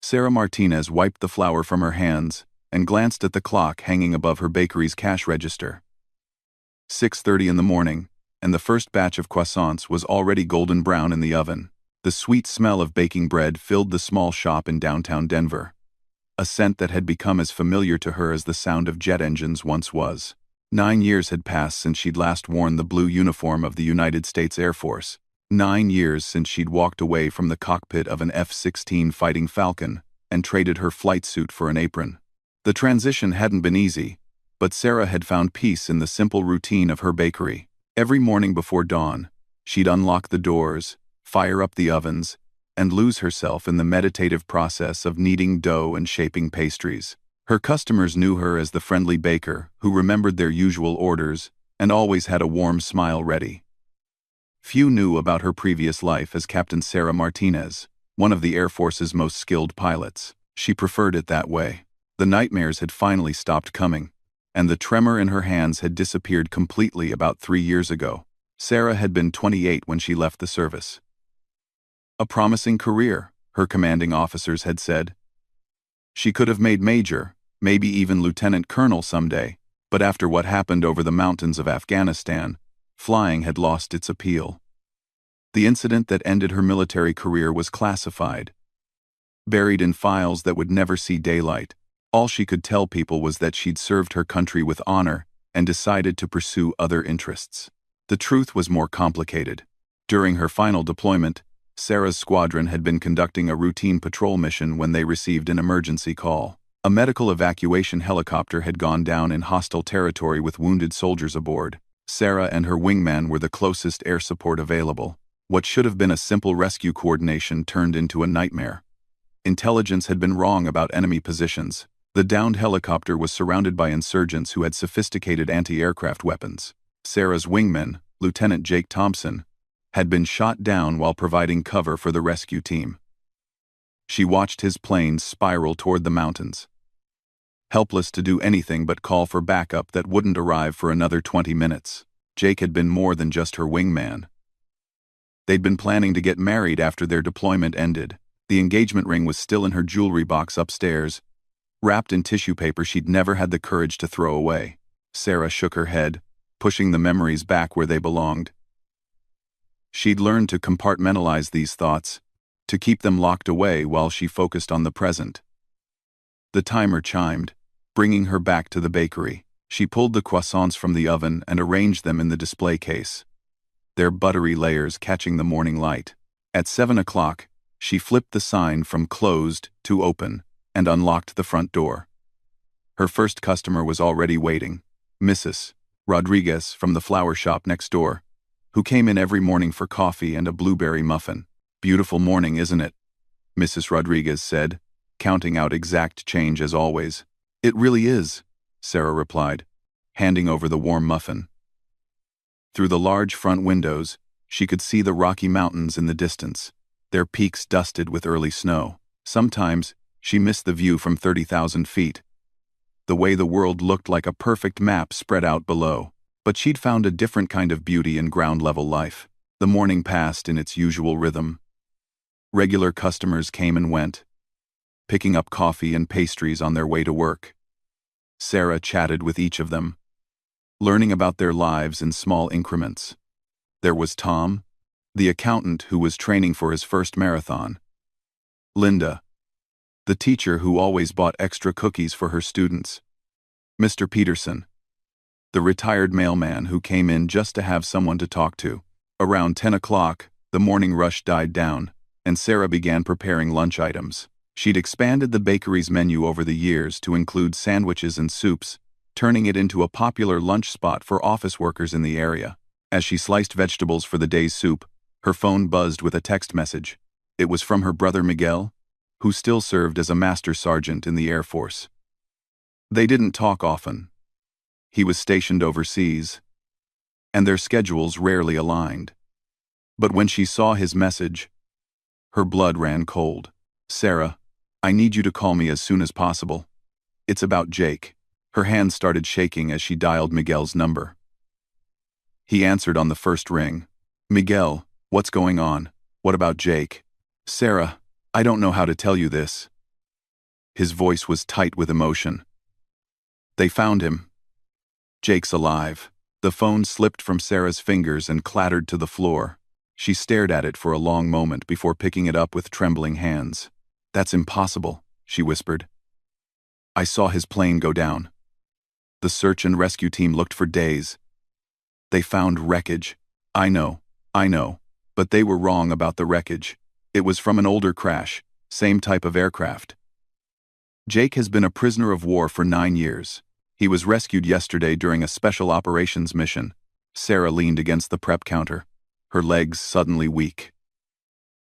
Sarah Martinez wiped the flour from her hands and glanced at the clock hanging above her bakery's cash register. 6:30 in the morning, and the first batch of croissants was already golden brown in the oven. The sweet smell of baking bread filled the small shop in downtown Denver, a scent that had become as familiar to her as the sound of jet engines once was. 9 years had passed since she'd last worn the blue uniform of the United States Air Force. 9 years since she'd walked away from the cockpit of an F-16 Fighting Falcon and traded her flight suit for an apron. The transition hadn't been easy, but Sarah had found peace in the simple routine of her bakery. Every morning before dawn, she'd unlock the doors, fire up the ovens, and lose herself in the meditative process of kneading dough and shaping pastries. Her customers knew her as the friendly baker who remembered their usual orders and always had a warm smile ready. Few knew about her previous life as Captain Sarah Martinez, one of the Air Force's most skilled pilots. She preferred it that way. The nightmares had finally stopped coming, and the tremor in her hands had disappeared completely about 3 years ago. Sarah had been 28 when she left the service. A promising career, her commanding officers had said. She could have made major, maybe even lieutenant colonel someday, but after what happened over the mountains of Afghanistan, flying had lost its appeal. The incident that ended her military career was classified, buried in files that would never see daylight. All she could tell people was that she'd served her country with honor and decided to pursue other interests. The truth was more complicated. During her final deployment, Sarah's squadron had been conducting a routine patrol mission when they received an emergency call. A medical evacuation helicopter had gone down in hostile territory with wounded soldiers aboard. Sarah and her wingman were the closest air support available. What should have been a simple rescue coordination turned into a nightmare. Intelligence had been wrong about enemy positions. The downed helicopter was surrounded by insurgents who had sophisticated anti-aircraft weapons. Sarah's wingman, Lieutenant Jake Thompson, had been shot down while providing cover for the rescue team. She watched his plane spiral toward the mountains, helpless to do anything but call for backup that wouldn't arrive for another 20 minutes. Jake had been more than just her wingman. They'd been planning to get married after their deployment ended. The engagement ring was still in her jewelry box upstairs, wrapped in tissue paper she'd never had the courage to throw away. Sarah shook her head, pushing the memories back where they belonged. She'd learned to compartmentalize these thoughts, to keep them locked away while she focused on the present. The timer chimed, bringing her back to the bakery. She pulled the croissants from the oven and arranged them in the display case, their buttery layers catching the morning light. At 7 o'clock, she flipped the sign from closed to open and unlocked the front door. Her first customer was already waiting, Mrs. Rodriguez from the flower shop next door, who came in every morning for coffee and a blueberry muffin. "Beautiful morning, isn't it?" Mrs. Rodriguez said, counting out exact change as always. "It really is," Sarah replied, handing over the warm muffin. Through the large front windows, she could see the Rocky Mountains in the distance, their peaks dusted with early snow. Sometimes, she missed the view from 30,000 feet, the way the world looked like a perfect map spread out below. But she'd found a different kind of beauty in ground-level life. The morning passed in its usual rhythm. Regular customers came and went, picking up coffee and pastries on their way to work. Sarah chatted with each of them, learning about their lives in small increments. There was Tom, the accountant who was training for his first marathon. Linda, the teacher who always bought extra cookies for her students. Mr. Peterson, the retired mailman who came in just to have someone to talk to. Around 10 o'clock, the morning rush died down, and Sarah began preparing lunch items. She'd expanded the bakery's menu over the years to include sandwiches and soups, turning it into a popular lunch spot for office workers in the area. As she sliced vegetables for the day's soup, her phone buzzed with a text message. It was from her brother Miguel, who still served as a master sergeant in the Air Force. They didn't talk often. He was stationed overseas, and their schedules rarely aligned. But when she saw his message, her blood ran cold. "Sarah, I need you to call me as soon as possible. It's about Jake." Her hands started shaking as she dialed Miguel's number. He answered on the first ring. "Miguel, what's going on? What about Jake?" "Sarah, I don't know how to tell you this. His voice was tight with emotion. They found him. Jake's alive. The phone slipped from Sarah's fingers and clattered to the floor. She stared at it for a long moment before picking it up with trembling hands. That's impossible, she whispered. I saw his plane go down. The search and rescue team looked for days. They found wreckage. I know, but they were wrong about the wreckage. It was from an older crash, same type of aircraft. Jake has been a prisoner of war for 9 years. He was rescued yesterday during a special operations mission. Sarah leaned against the prep counter, her legs suddenly weak.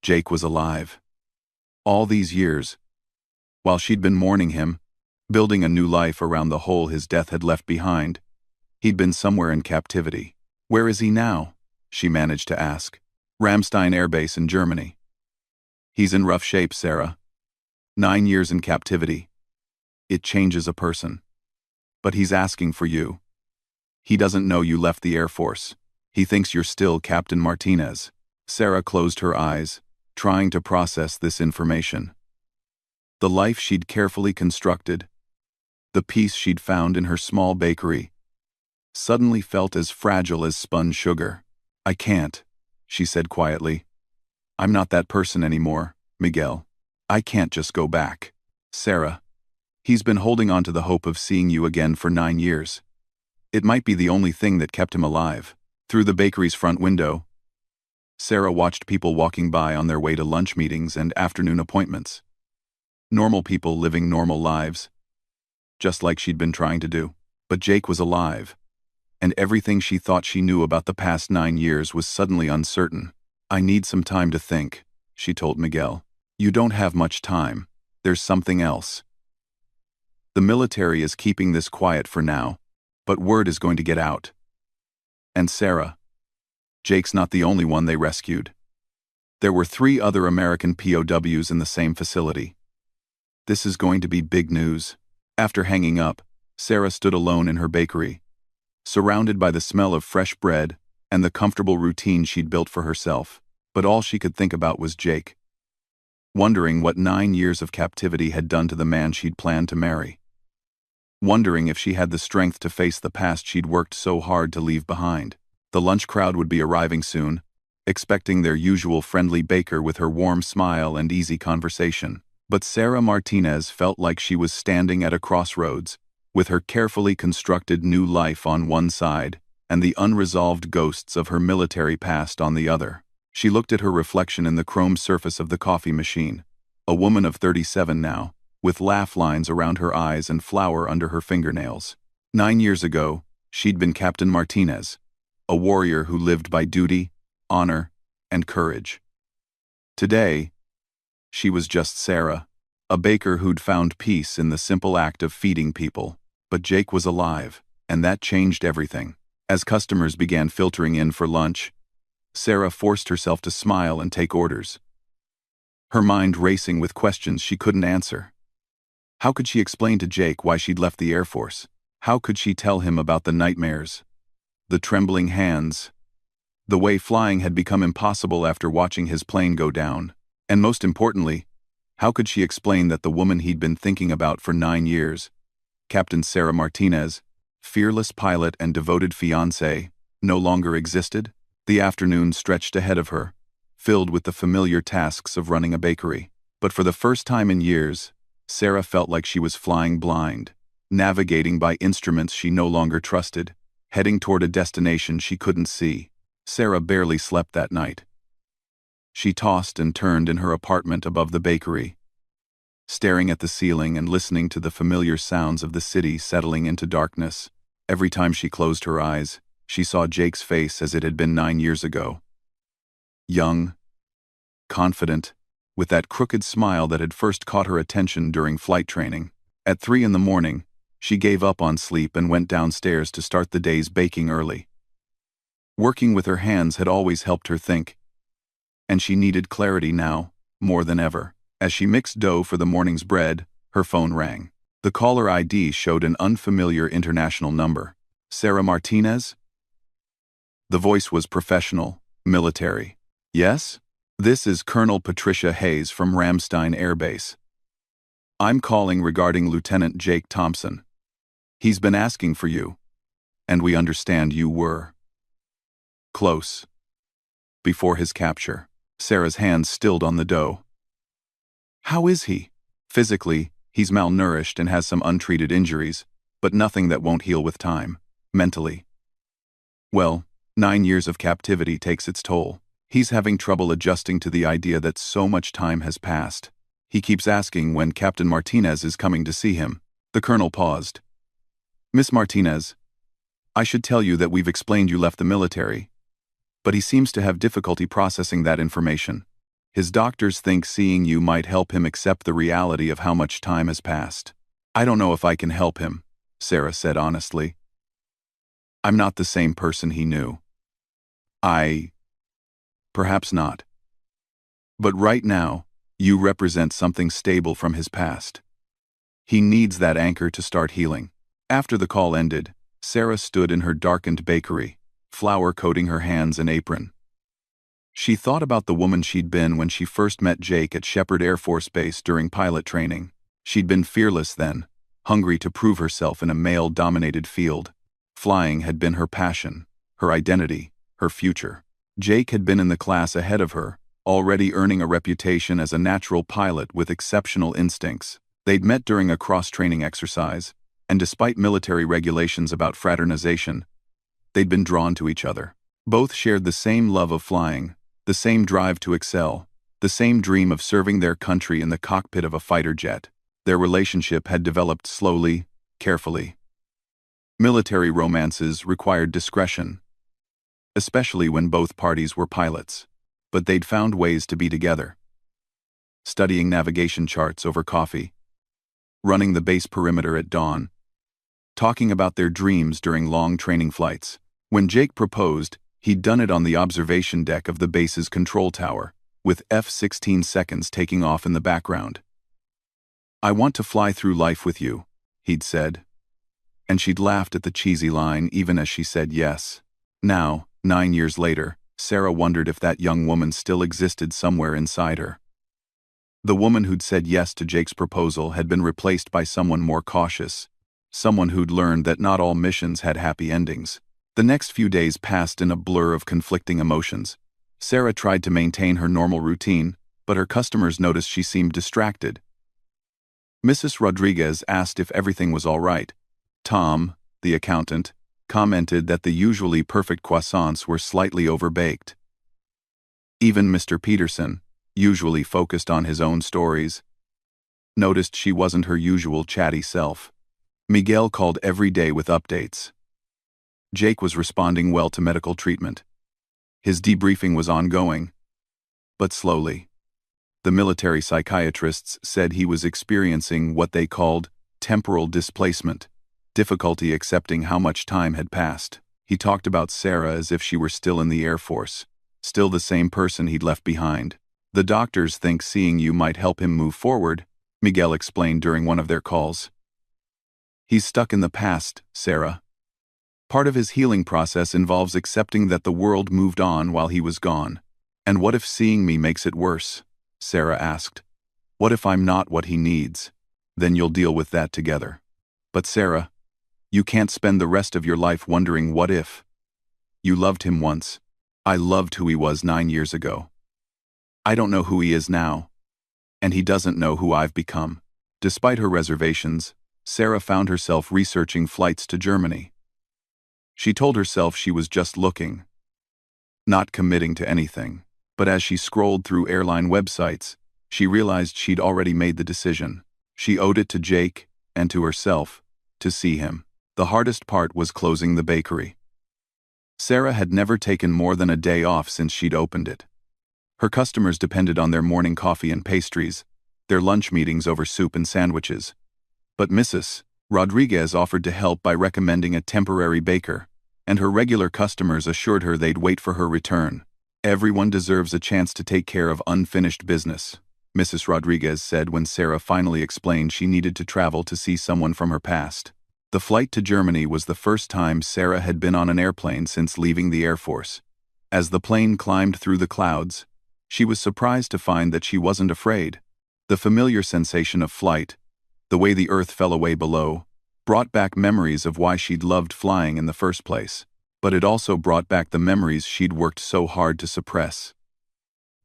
Jake was alive. All these years, while she'd been mourning him, building a new life around the hole his death had left behind, he'd been somewhere in captivity. Where is he now? She managed to ask. Ramstein Air Base in Germany. He's in rough shape, Sarah. 9 years in captivity. It changes a person. But he's asking for you. He doesn't know you left the Air Force. He thinks you're still Captain Martinez. Sarah closed her eyes, trying to process this information. The life she'd carefully constructed, the peace she'd found in her small bakery, suddenly felt as fragile as spun sugar. I can't, she said quietly. I'm not that person anymore, Miguel. I can't just go back. Sarah, he's been holding on to the hope of seeing you again for 9 years. It might be the only thing that kept him alive. Through the bakery's front window, Sarah watched people walking by on their way to lunch meetings and afternoon appointments. Normal people living normal lives, just like she'd been trying to do. But Jake was alive, and everything she thought she knew about the past 9 years was suddenly uncertain. I need some time to think, she told Miguel. You don't have much time. There's something else. The military is keeping this quiet for now, but word is going to get out. And Sarah, Jake's not the only one they rescued. There were 3 other American POWs in the same facility. This is going to be big news. After hanging up, Sarah stood alone in her bakery, surrounded by the smell of fresh bread and the comfortable routine she'd built for herself. But all she could think about was Jake, wondering what 9 years of captivity had done to the man she'd planned to marry. Wondering if she had the strength to face the past she'd worked so hard to leave behind. The lunch crowd would be arriving soon, expecting their usual friendly baker with her warm smile and easy conversation. But Sarah Martinez felt like she was standing at a crossroads, with her carefully constructed new life on one side and the unresolved ghosts of her military past on the other. She looked at her reflection in the chrome surface of the coffee machine, a woman of 37 now, with laugh lines around her eyes and flour under her fingernails. 9 years ago, she'd been Captain Martinez, a warrior who lived by duty, honor, and courage. Today, she was just Sarah, a baker who'd found peace in the simple act of feeding people. But Jake was alive, and that changed everything. As customers began filtering in for lunch, Sarah forced herself to smile and take orders, her mind racing with questions she couldn't answer. How could she explain to Jake why she'd left the Air Force? How could she tell him about the nightmares, the trembling hands, the way flying had become impossible after watching his plane go down? And most importantly, how could she explain that the woman he'd been thinking about for 9 years, Captain Sarah Martinez, fearless pilot and devoted fiancée, no longer existed? The afternoon stretched ahead of her, filled with the familiar tasks of running a bakery. But for the first time in years, Sarah felt like she was flying blind, navigating by instruments she no longer trusted, heading toward a destination she couldn't see. Sarah barely slept that night. She tossed and turned in her apartment above the bakery, staring at the ceiling and listening to the familiar sounds of the city settling into darkness. Every time she closed her eyes, she saw Jake's face as it had been 9 years ago. Young, confident, with that crooked smile that had first caught her attention during flight training. At 3 a.m, she gave up on sleep and went downstairs to start the day's baking early. Working with her hands had always helped her think, and she needed clarity now, more than ever. As she mixed dough for the morning's bread, her phone rang. The caller ID showed an unfamiliar international number. Sarah Martinez? The voice was professional, military. Yes? This is Colonel Patricia Hayes from Ramstein Air Base. I'm calling regarding Lieutenant Jake Thompson. He's been asking for you, and we understand you were close before his capture. Sarah's hands stilled on the dough. How is he? Physically, he's malnourished and has some untreated injuries, but nothing that won't heal with time. Mentally, well, 9 years of captivity takes its toll. He's having trouble adjusting to the idea that so much time has passed. He keeps asking when Captain Martinez is coming to see him. The colonel paused. Miss Martinez, I should tell you that we've explained you left the military, but he seems to have difficulty processing that information. His doctors think seeing you might help him accept the reality of how much time has passed. I don't know if I can help him, Sarah said honestly. I'm not the same person he knew. Perhaps not. But right now, you represent something stable from his past. He needs that anchor to start healing. After the call ended, Sarah stood in her darkened bakery, flour coating her hands and apron. She thought about the woman she'd been when she first met Jake at Shepherd Air Force Base during pilot training. She'd been fearless then, hungry to prove herself in a male-dominated field. Flying had been her passion, her identity, her future. Jake had been in the class ahead of her, already earning a reputation as a natural pilot with exceptional instincts. They'd met during a cross-training exercise, and despite military regulations about fraternization, they'd been drawn to each other. Both shared the same love of flying, the same drive to excel, the same dream of serving their country in the cockpit of a fighter jet. Their relationship had developed slowly, carefully. Military romances required discretion, especially when both parties were pilots, but they'd found ways to be together. Studying navigation charts over coffee, running the base perimeter at dawn, talking about their dreams during long training flights. When Jake proposed, he'd done it on the observation deck of the base's control tower, with F-16 seconds taking off in the background. I want to fly through life with you, he'd said. And she'd laughed at the cheesy line even as she said yes. Now, 9 years later, Sarah wondered if that young woman still existed somewhere inside her. The woman who'd said yes to Jake's proposal had been replaced by someone more cautious, someone who'd learned that not all missions had happy endings. The next few days passed in a blur of conflicting emotions. Sarah tried to maintain her normal routine, but her customers noticed she seemed distracted. Mrs. Rodriguez asked if everything was all right. Tom, the accountant, commented that the usually perfect croissants were slightly overbaked. Even Mr. Peterson, usually focused on his own stories, noticed she wasn't her usual chatty self. Miguel called every day with updates. Jake was responding well to medical treatment. His debriefing was ongoing, but slowly. The military psychiatrists said he was experiencing what they called temporal displacement, difficulty accepting how much time had passed. He talked about Sarah as if she were still in the Air Force, still the same person he'd left behind. The doctors think seeing you might help him move forward, Miguel explained during one of their calls. He's stuck in the past, Sarah. Part of his healing process involves accepting that the world moved on while he was gone. And what if seeing me makes it worse? Sarah asked. What if I'm not what he needs? Then you'll deal with that together. But Sarah, you can't spend the rest of your life wondering what if. You loved him once. I loved who he was 9 years ago. I don't know who he is now, and he doesn't know who I've become. Despite her reservations, Sarah found herself researching flights to Germany. She told herself she was just looking, not committing to anything. But as she scrolled through airline websites, she realized she'd already made the decision. She owed it to Jake, and to herself, to see him. The hardest part was closing the bakery. Sarah had never taken more than a day off since she'd opened it. Her customers depended on their morning coffee and pastries, their lunch meetings over soup and sandwiches. But Mrs. Rodriguez offered to help by recommending a temporary baker, and her regular customers assured her they'd wait for her return. Everyone deserves a chance to take care of unfinished business, Mrs. Rodriguez said when Sarah finally explained she needed to travel to see someone from her past. The flight to Germany was the first time Sarah had been on an airplane since leaving the Air Force. As the plane climbed through the clouds, she was surprised to find that she wasn't afraid. The familiar sensation of flight, The way the earth fell away below brought back memories of why she'd loved flying in the first place, but it also brought back the memories she'd worked so hard to suppress.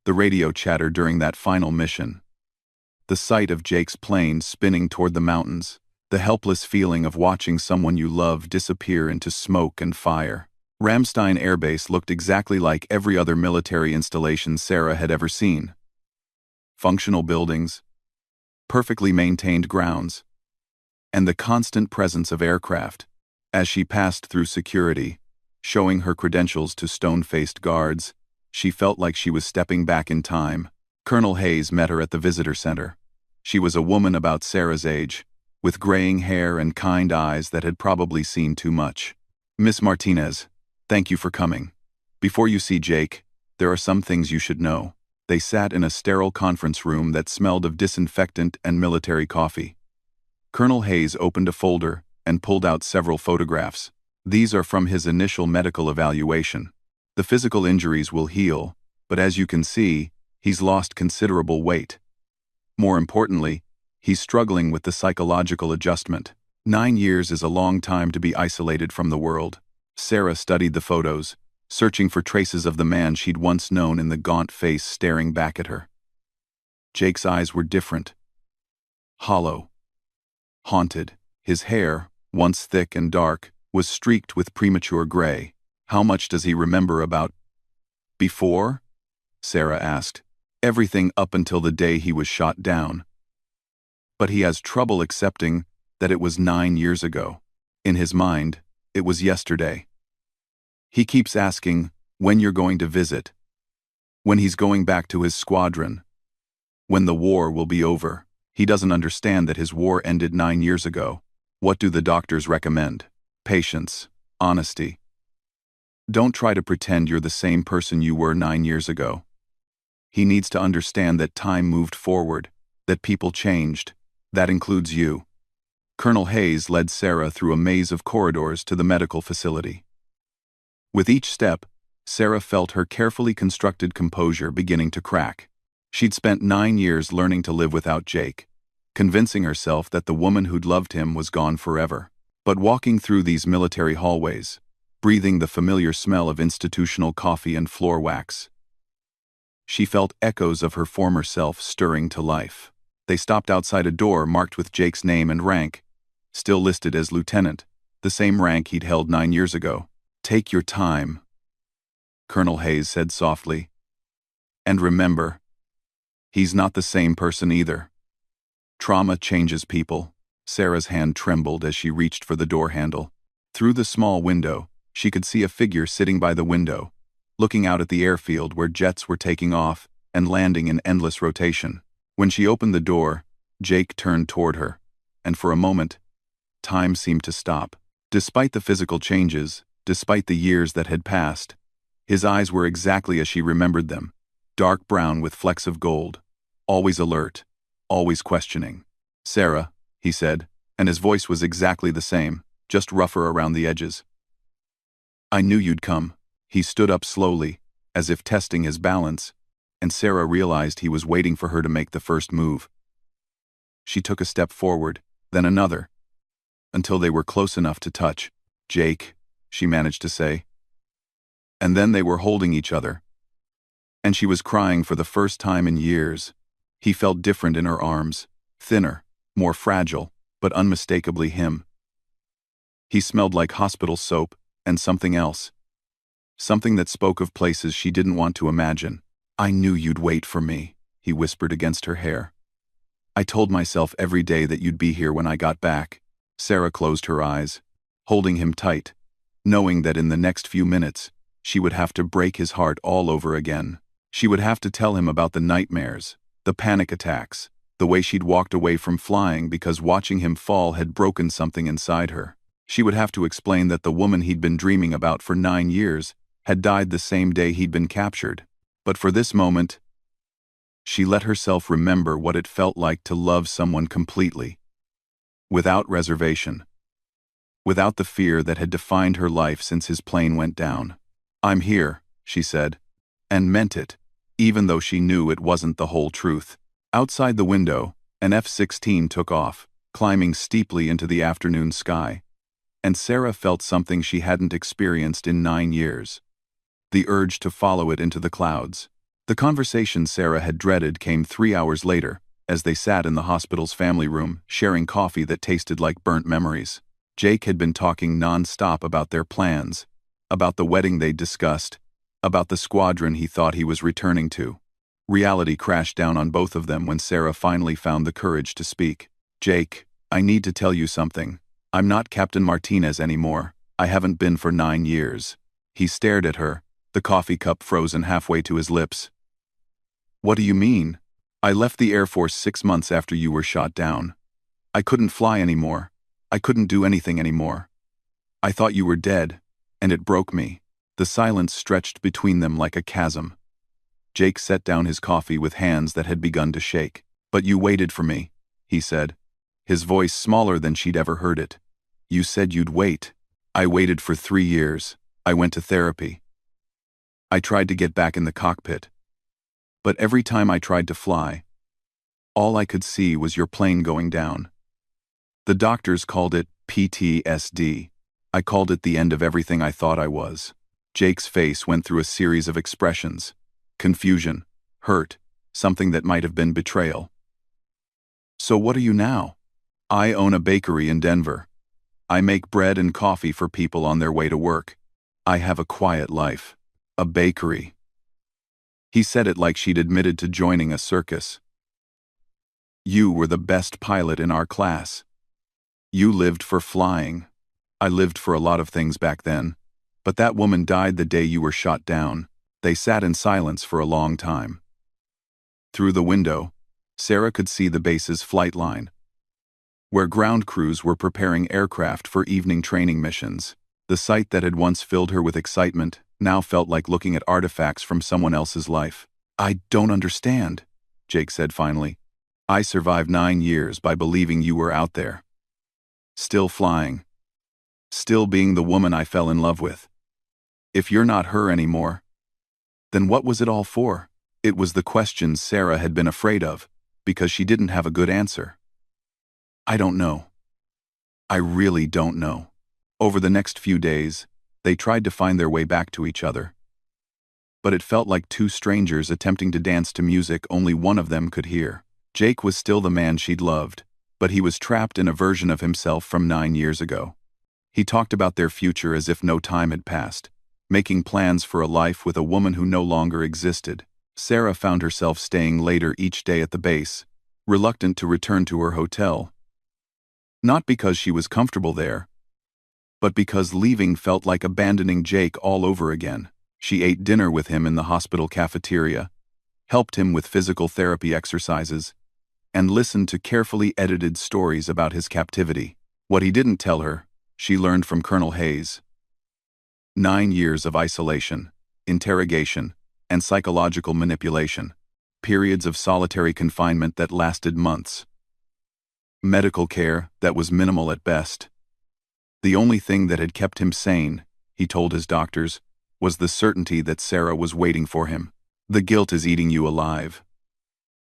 The radio chatter during that final mission, the sight of Jake's plane spinning toward the mountains, the helpless feeling of watching someone you love disappear into smoke and fire. Ramstein Air Base looked exactly like every other military installation Sarah had ever seen. Functional buildings, perfectly maintained grounds, and the constant presence of aircraft. As she passed through security, showing her credentials to stone-faced guards, she felt like she was stepping back in time. Colonel Hayes met her at the visitor center. She was a woman about Sarah's age, with graying hair and kind eyes that had probably seen too much. "Miss Martinez, thank you for coming. Before you see Jake, there are some things you should know." They sat in a sterile conference room that smelled of disinfectant and military coffee. Colonel Hayes opened a folder and pulled out several photographs. "These are from his initial medical evaluation. The physical injuries will heal, but as you can see, he's lost considerable weight. More importantly, he's struggling with the psychological adjustment. 9 years is a long time to be isolated from the world." Sarah studied the photos, searching for traces of the man she'd once known in the gaunt face staring back at her. Jake's eyes were different. Hollow. Haunted. His hair, once thick and dark, was streaked with premature gray. "How much does he remember about before?" Sarah asked. "Everything up until the day he was shot down. But he has trouble accepting that it was 9 years ago. In his mind, it was yesterday. He keeps asking when you're going to visit, when he's going back to his squadron, when the war will be over. He doesn't understand that his war ended 9 years ago. What do the doctors recommend? Patience, honesty. Don't try to pretend you're the same person you were 9 years ago. He needs to understand that time moved forward, that people changed. That includes you." Colonel Hayes led Sarah through a maze of corridors to the medical facility. With each step, Sarah felt her carefully constructed composure beginning to crack. She'd spent 9 years learning to live without Jake, convincing herself that the woman who'd loved him was gone forever. But walking through these military hallways, breathing the familiar smell of institutional coffee and floor wax, she felt echoes of her former self stirring to life. They stopped outside a door marked with Jake's name and rank, still listed as lieutenant, the same rank he'd held 9 years ago. "Take your time," Colonel Hayes said softly. "And remember, he's not the same person either. Trauma changes people." Sarah's hand trembled as she reached for the door handle. Through the small window, she could see a figure sitting by the window, looking out at the airfield where jets were taking off and landing in endless rotation. When she opened the door, Jake turned toward her, and for a moment, time seemed to stop. Despite the physical changes, despite the years that had passed, his eyes were exactly as she remembered them, dark brown with flecks of gold, always alert, always questioning. "Sarah," he said, and his voice was exactly the same, just rougher around the edges. "I knew you'd come." He stood up slowly, as if testing his balance, and Sarah realized he was waiting for her to make the first move. She took a step forward, then another, until they were close enough to touch. "Jake," she managed to say. And then they were holding each other, and she was crying for the first time in years. He felt different in her arms, thinner, more fragile, but unmistakably him. He smelled like hospital soap and something else. Something that spoke of places she didn't want to imagine. "I knew you'd wait for me," he whispered against her hair. "I told myself every day that you'd be here when I got back." Sarah closed her eyes, holding him tight, knowing that in the next few minutes, she would have to break his heart all over again. She would have to tell him about the nightmares, the panic attacks, the way she'd walked away from flying because watching him fall had broken something inside her. She would have to explain that the woman he'd been dreaming about for 9 years had died the same day he'd been captured. But for this moment, she let herself remember what it felt like to love someone completely, without reservation, without the fear that had defined her life since his plane went down. "I'm here," she said, and meant it, even though she knew it wasn't the whole truth. Outside the window, an F-16 took off, climbing steeply into the afternoon sky, and Sarah felt something she hadn't experienced in 9 years. The urge to follow it into the clouds. The conversation Sarah had dreaded came 3 hours later, as they sat in the hospital's family room, sharing coffee that tasted like burnt memories. Jake had been talking non-stop about their plans, about the wedding they'd discussed, about the squadron he thought he was returning to. Reality crashed down on both of them when Sarah finally found the courage to speak. "Jake, I need to tell you something. I'm not Captain Martinez anymore. I haven't been for 9 years." He stared at her, the coffee cup frozen halfway to his lips. "What do you mean? I left the Air Force 6 months after you were shot down. I couldn't fly anymore. I couldn't do anything anymore. I thought you were dead, and it broke me." The silence stretched between them like a chasm. Jake set down his coffee with hands that had begun to shake. "But you waited for me," he said, his voice smaller than she'd ever heard it. "You said you'd wait. I waited for 3 years. I went to therapy. I tried to get back in the cockpit. But every time I tried to fly, all I could see was your plane going down. The doctors called it PTSD. I called it the end of everything I thought I was." Jake's face went through a series of expressions. Confusion, hurt, something that might have been betrayal. "So what are you now?" "I own a bakery in Denver. I make bread and coffee for people on their way to work. I have a quiet life." "A bakery." He said it like she'd admitted to joining a circus. "You were the best pilot in our class. You lived for flying. I lived for a lot of things back then. But that woman died the day you were shot down." They sat in silence for a long time. Through the window, Sarah could see the base's flight line, where ground crews were preparing aircraft for evening training missions. The sight that had once filled her with excitement now felt like looking at artifacts from someone else's life. "I don't understand," Jake said finally. "I survived 9 years by believing you were out there. Still flying. Still being the woman I fell in love with. If you're not her anymore, then what was it all for?" It was the questions Sarah had been afraid of, because she didn't have a good answer. "I don't know. I really don't know." Over the next few days, they tried to find their way back to each other. But it felt like two strangers attempting to dance to music only one of them could hear. Jake was still the man she'd loved, but he was trapped in a version of himself from 9 years ago. He talked about their future as if no time had passed, making plans for a life with a woman who no longer existed. Sarah found herself staying later each day at the base, reluctant to return to her hotel. Not because she was comfortable there, but because leaving felt like abandoning Jake all over again. She ate dinner with him in the hospital cafeteria, helped him with physical therapy exercises, and listened to carefully edited stories about his captivity. What he didn't tell her, she learned from Colonel Hayes. 9 years of isolation, interrogation, and psychological manipulation. Periods of solitary confinement that lasted months. Medical care that was minimal at best. The only thing that had kept him sane, he told his doctors, was the certainty that Sarah was waiting for him. "The guilt is eating you alive,"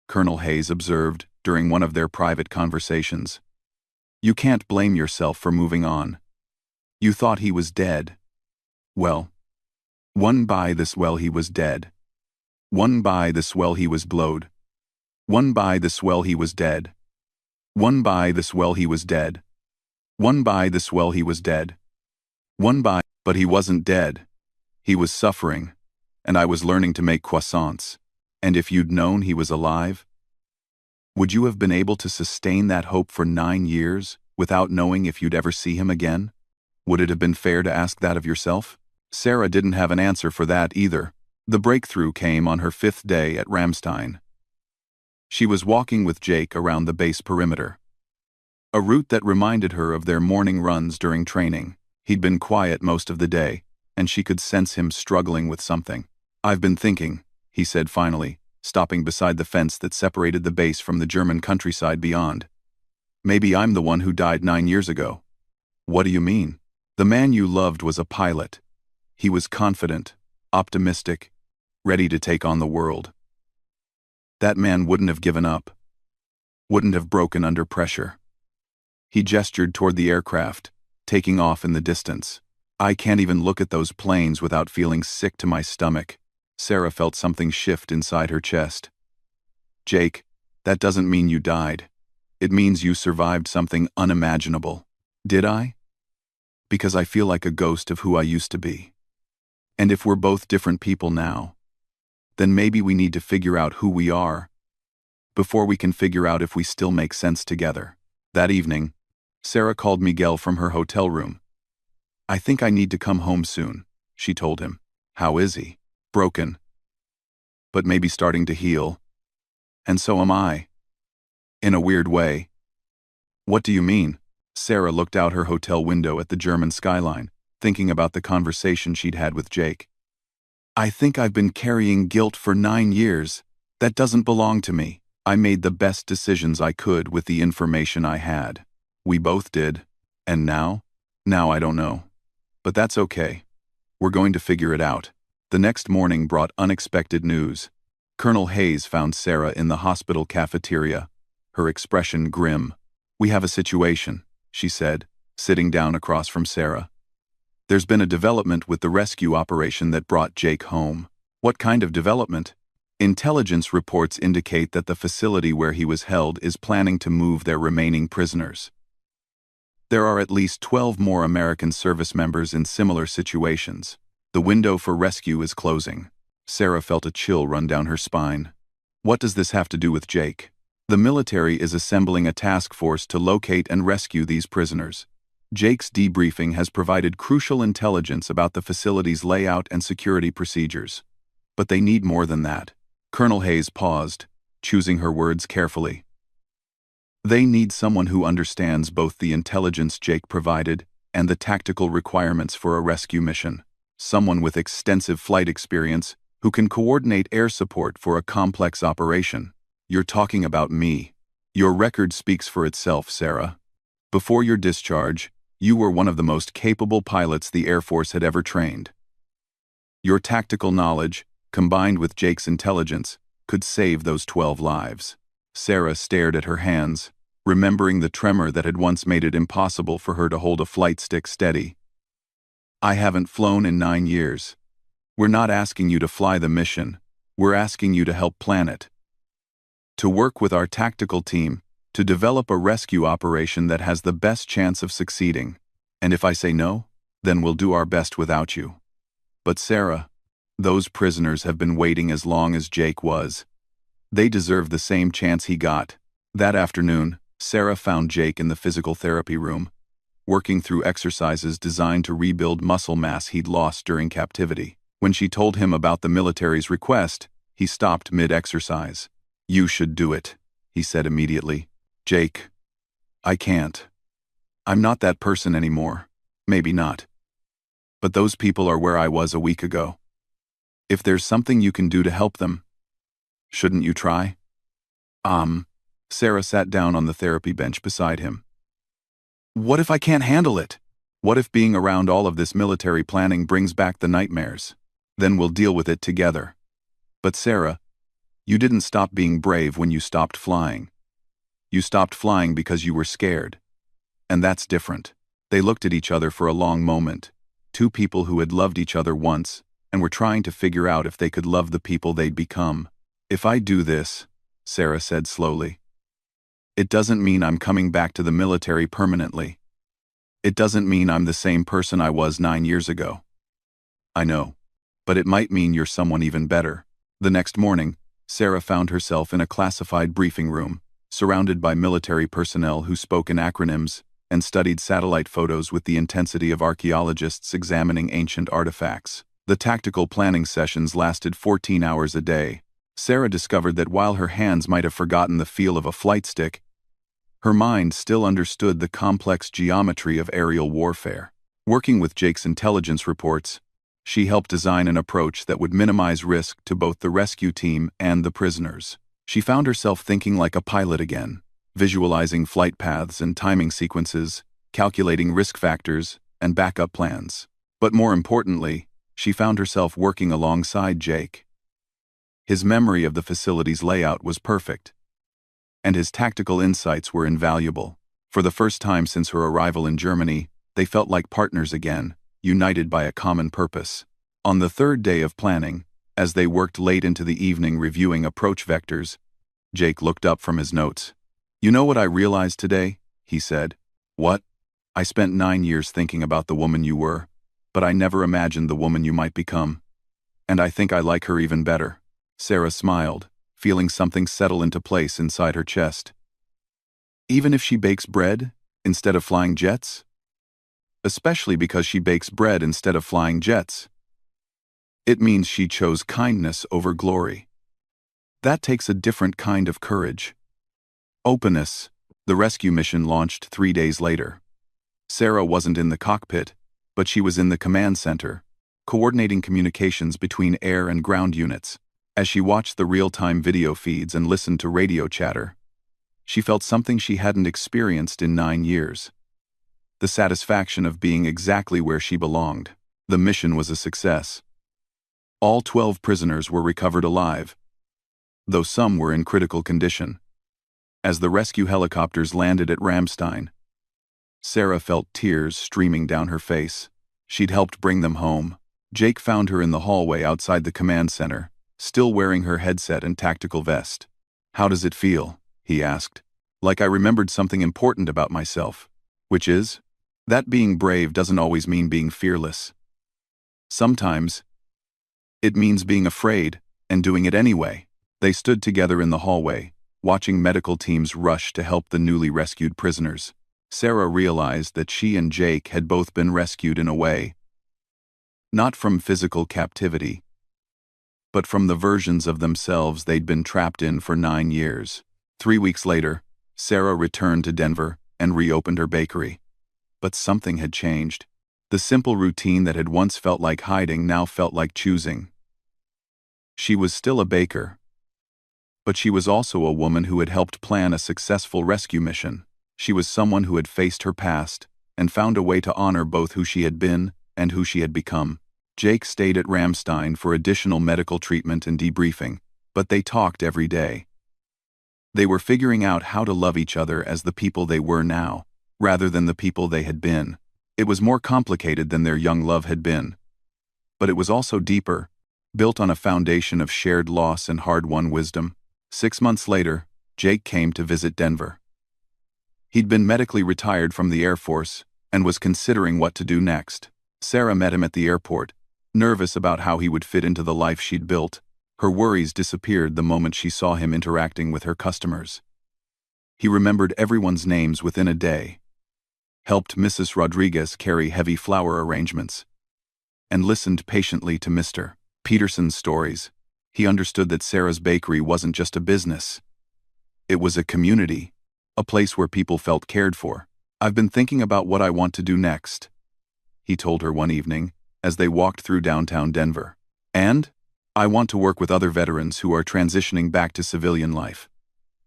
Colonel Hayes observed during one of their private conversations. "You can't blame yourself for moving on. You thought he was dead. Well, one by the swell he was dead. One by the swell he was blowed. One by the swell he was dead. One by the swell he was dead. One by the swell he was dead. One by..." But he wasn't dead. He was suffering, and I was learning to make croissants. And if you'd known he was alive, would you have been able to sustain that hope for 9 years without knowing if you'd ever see him again? Would it have been fair to ask that of yourself? Sarah didn't have an answer for that either. The breakthrough came on her 5th day at Ramstein. She was walking with Jake around the base perimeter, a route that reminded her of their morning runs during training. He'd been quiet most of the day, and she could sense him struggling with something. "I've been thinking," he said finally, stopping beside the fence that separated the base from the German countryside beyond. "Maybe I'm the one who died 9 years ago." "What do you mean?" "The man you loved was a pilot. He was confident, optimistic, ready to take on the world. That man wouldn't have given up, wouldn't have broken under pressure. He gestured toward the aircraft, taking off in the distance. I can't even look at those planes without feeling sick to my stomach. Sarah felt something shift inside her chest. Jake, that doesn't mean you died. It means you survived something unimaginable. Did I? Because I feel like a ghost of who I used to be. And if we're both different people now, then maybe we need to figure out who we are before we can figure out if we still make sense together. That evening, Sarah called Miguel from her hotel room. I think I need to come home soon, she told him. How is he? Broken. But maybe starting to heal. And so am I. In a weird way. What do you mean? Sarah looked out her hotel window at the German skyline, thinking about the conversation she'd had with Jake. I think I've been carrying guilt for 9 years. That doesn't belong to me. I made the best decisions I could with the information I had. We both did. And now? Now I don't know. But that's okay. We're going to figure it out. The next morning brought unexpected news. Colonel Hayes found Sarah in the hospital cafeteria, her expression grim. We have a situation, she said, sitting down across from Sarah. There's been a development with the rescue operation that brought Jake home. What kind of development? Intelligence reports indicate that the facility where he was held is planning to move their remaining prisoners. There are at least 12 more American service members in similar situations. The window for rescue is closing. Sarah felt a chill run down her spine. What does this have to do with Jake? The military is assembling a task force to locate and rescue these prisoners. Jake's debriefing has provided crucial intelligence about the facility's layout and security procedures. But they need more than that. Colonel Hayes paused, choosing her words carefully. They need someone who understands both the intelligence Jake provided and the tactical requirements for a rescue mission. Someone with extensive flight experience who can coordinate air support for a complex operation. You're talking about me. Your record speaks for itself, Sarah. Before your discharge, you were one of the most capable pilots the Air Force had ever trained. Your tactical knowledge, combined with Jake's intelligence, could save those 12 lives. Sarah stared at her hands, remembering the tremor that had once made it impossible for her to hold a flight stick steady. I haven't flown in 9 years. We're not asking you to fly the mission. We're asking you to help plan it. To work with our tactical team, to develop a rescue operation that has the best chance of succeeding. And if I say no, then we'll do our best without you. But Sarah, those prisoners have been waiting as long as Jake was. They deserve the same chance he got. That afternoon, Sarah found Jake in the physical therapy room, working through exercises designed to rebuild muscle mass he'd lost during captivity. When she told him about the military's request, he stopped mid-exercise. You should do it, he said immediately. Jake, I can't. I'm not that person anymore. Maybe not. But those people are where I was a week ago. If there's something you can do to help them, shouldn't you try? Sarah sat down on the therapy bench beside him. What if I can't handle it? What if being around all of this military planning brings back the nightmares? Then we'll deal with it together. But Sarah, you didn't stop being brave when you stopped flying. You stopped flying because you were scared. And that's different. They looked at each other for a long moment, two people who had loved each other once and were trying to figure out if they could love the people they'd become. If I do this, Sarah said slowly, it doesn't mean I'm coming back to the military permanently. It doesn't mean I'm the same person I was 9 years ago. I know, but it might mean you're someone even better. The next morning, Sarah found herself in a classified briefing room, surrounded by military personnel who spoke in acronyms and studied satellite photos with the intensity of archaeologists examining ancient artifacts. The tactical planning sessions lasted 14 hours a day. Sarah discovered that while her hands might have forgotten the feel of a flight stick, her mind still understood the complex geometry of aerial warfare. Working with Jake's intelligence reports, she helped design an approach that would minimize risk to both the rescue team and the prisoners. She found herself thinking like a pilot again, visualizing flight paths and timing sequences, calculating risk factors and backup plans. But more importantly, she found herself working alongside Jake. His memory of the facility's layout was perfect, and his tactical insights were invaluable. For the first time since her arrival in Germany, they felt like partners again, united by a common purpose. On the third day of planning, as they worked late into the evening reviewing approach vectors, Jake looked up from his notes. "You know what I realized today?" he said. "What?" "I spent 9 years thinking about the woman you were, but I never imagined the woman you might become. And I think I like her even better." Sarah smiled, feeling something settle into place inside her chest. "Even if she bakes bread instead of flying jets?" "Especially because she bakes bread instead of flying jets. It means she chose kindness over glory. That takes a different kind of courage." Openness. The rescue mission launched 3 days later. Sarah wasn't in the cockpit, but she was in the command center, coordinating communications between air and ground units. As she watched the real-time video feeds and listened to radio chatter, she felt something she hadn't experienced in 9 years. The satisfaction of being exactly where she belonged. The mission was a success. All 12 prisoners were recovered alive, though some were in critical condition. As the rescue helicopters landed at Ramstein, Sarah felt tears streaming down her face. She'd helped bring them home. Jake found her in the hallway outside the command center, still wearing her headset and tactical vest. "How does it feel?" he asked. "Like I remembered something important about myself." "Which is?" "That being brave doesn't always mean being fearless. Sometimes it means being afraid and doing it anyway." They stood together in the hallway, watching medical teams rush to help the newly rescued prisoners. Sarah realized that she and Jake had both been rescued in a way, not from physical captivity, but from the versions of themselves they'd been trapped in for 9 years. 3 weeks later, Sarah returned to Denver and reopened her bakery. But something had changed. The simple routine that had once felt like hiding now felt like choosing. She was still a baker, but she was also a woman who had helped plan a successful rescue mission. She was someone who had faced her past and found a way to honor both who she had been and who she had become. Jake stayed at Ramstein for additional medical treatment and debriefing, but they talked every day. They were figuring out how to love each other as the people they were now, rather than the people they had been. It was more complicated than their young love had been, but it was also deeper, built on a foundation of shared loss and hard-won wisdom. 6 months later, Jake came to visit Denver. He'd been medically retired from the Air Force and was considering what to do next. Sarah met him at the airport, nervous about how he would fit into the life she'd built. Her worries disappeared the moment she saw him interacting with her customers. He remembered everyone's names within a day, helped Mrs. Rodriguez carry heavy flower arrangements, and listened patiently to Mr. Peterson's stories. He understood that Sarah's bakery wasn't just a business. It was a community, a place where people felt cared for. "I've been thinking about what I want to do next," he told her one evening, as they walked through downtown Denver. "And I want to work with other veterans who are transitioning back to civilian life.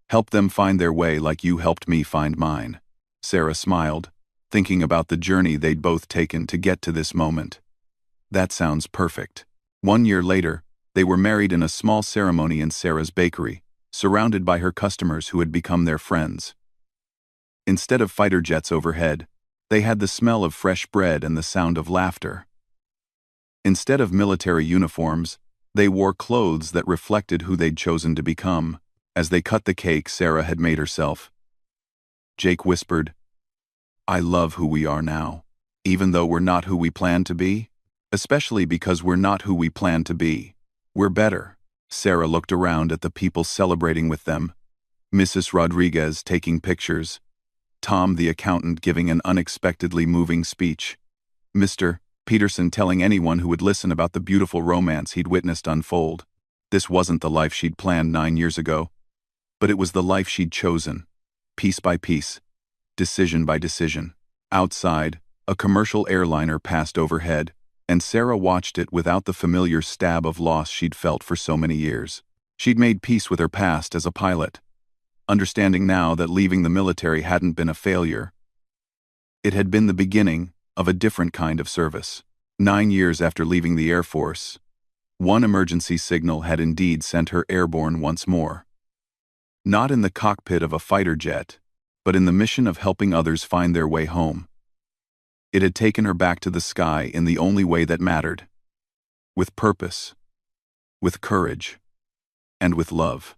Help them find their way like you helped me find mine." Sarah smiled, thinking about the journey they'd both taken to get to this moment. "That sounds perfect." 1 year later, they were married in a small ceremony in Sarah's bakery, surrounded by her customers who had become their friends. Instead of fighter jets overhead, they had the smell of fresh bread and the sound of laughter. Instead of military uniforms, they wore clothes that reflected who they'd chosen to become. As they cut the cake Sarah had made herself, Jake whispered, "I love who we are now, even though we're not who we planned to be. Especially because we're not who we planned to be. We're better." Sarah looked around at the people celebrating with them. Mrs. Rodriguez taking pictures, Tom the accountant giving an unexpectedly moving speech, Mr. Peterson telling anyone who would listen about the beautiful romance he'd witnessed unfold. This wasn't the life she'd planned 9 years ago, but it was the life she'd chosen, piece by piece, decision by decision. Outside, a commercial airliner passed overhead, and Sarah watched it without the familiar stab of loss she'd felt for so many years. She'd made peace with her past as a pilot, understanding now that leaving the military hadn't been a failure. It had been the beginning of a different kind of service. 9 years after leaving the Air Force, one emergency signal had indeed sent her airborne once more. Not in the cockpit of a fighter jet, but in the mission of helping others find their way home. It had taken her back to the sky in the only way that mattered. With purpose, with courage, and with love.